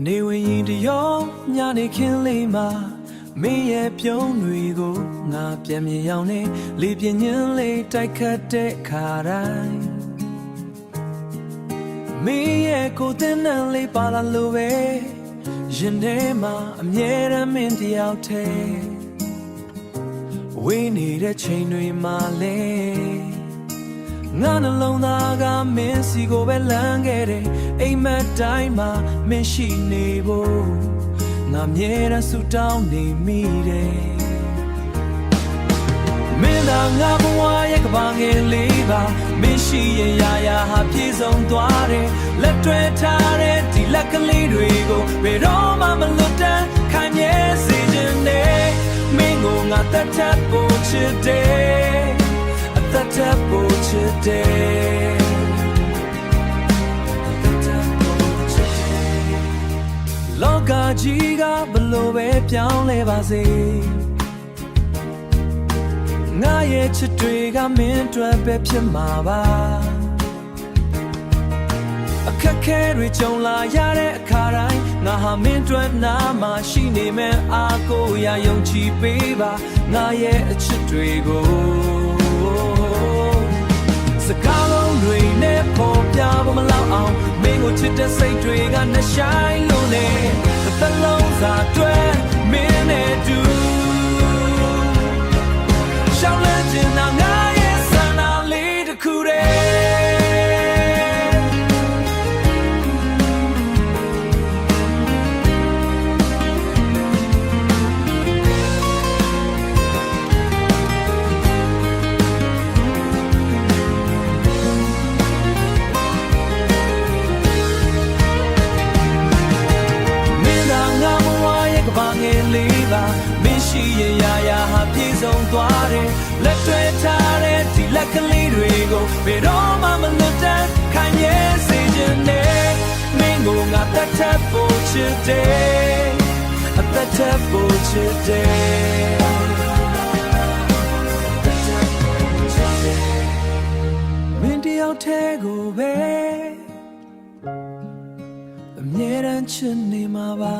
နေဝင်ရင်တရောညနေခင်းလေးမှာမင်းရဲ့ပြုံးတွေကိုငါပြန်မြင်ရောက်နေလေပြင်းချင်းလေးတိုက်ခတ်တဲ့ခါတိုင်းမင်းရဲ့ကိုယ်တင်နှံလေးပါလာလို့ပဲရင်ထဲမှာအမြဲတမ်းမင်းတယောက်တည်းဝေးနေတဲ့ချိန်တွေမှာလဲငါနှလုံးသားကမင်းစီကိုပဲလမ်းခဲ့တယ်အိမ်မက်တိုင်းမှာမင်းရှိနေဖို့ငါမြဲတမ်းဆူတောင်းနေမိတယ်မင်းသာငါဘဝရဲ့ကဘာငယ်လေးပါမင်းရှိရင်ရာရာဟာပြည့်စုံသွားတယ်လက်တွဲထားတဲ့ဒီလက်ကလေးတွေကိုဘယ်တော့မှမလွတ်တမ်းခိုင်မြဲစေခြင်းနဲ့မင်းကိုငါတတ်တတ်ဖို့ချစ်တယ်အသက်ထပ်ဖို့ချစ်တယ်လောကကြီးကဘလို့ပဲပြောင်းလဲပါစေငါရဲ့ချစ်တွေကမင်းအတွက်ပဲဖြစ်မှာပါအခက်ခဲတွေကြုံလာရတဲ့အခါတိုင်းငါဟာမင်းအတွက်နာမှရှိနေမယ်အားကိုးရာယုံကြည်ပေးပါငါရဲ့အချစ်တွေကိုစကားလုံးတွေနဲ့ပေါ်ပြဖို့မလောက်အောင်မင်းကိုချစ်တဲ့စိတ်တွေကနှဆိုင်လို့နေတစ်လုံးစာတွဲမင်းနဲ့တူရှောင်းလဲခြင်းနာငါရဲ့ဆန္ဒလေးတစ်ခုတည်းမင်းရှိရင်ရာရာဟာပြည့်စုံသွားတယ်လက်တွဲထားတဲ့ဒီလက်ကလေးတွေကိုဘယ်တော့မှမလွတ်တမ်းခိုင်မြဲစေခြင်းနဲ့မင်းကိုငါတတ်တတ်ဖို့ချစ်တယ်အသက်ထပ်ဖို့ချစ်တယ်မင်းတယောက်တည်းကိုပဲအမြဲတမ်းချစ်နေမှာပါ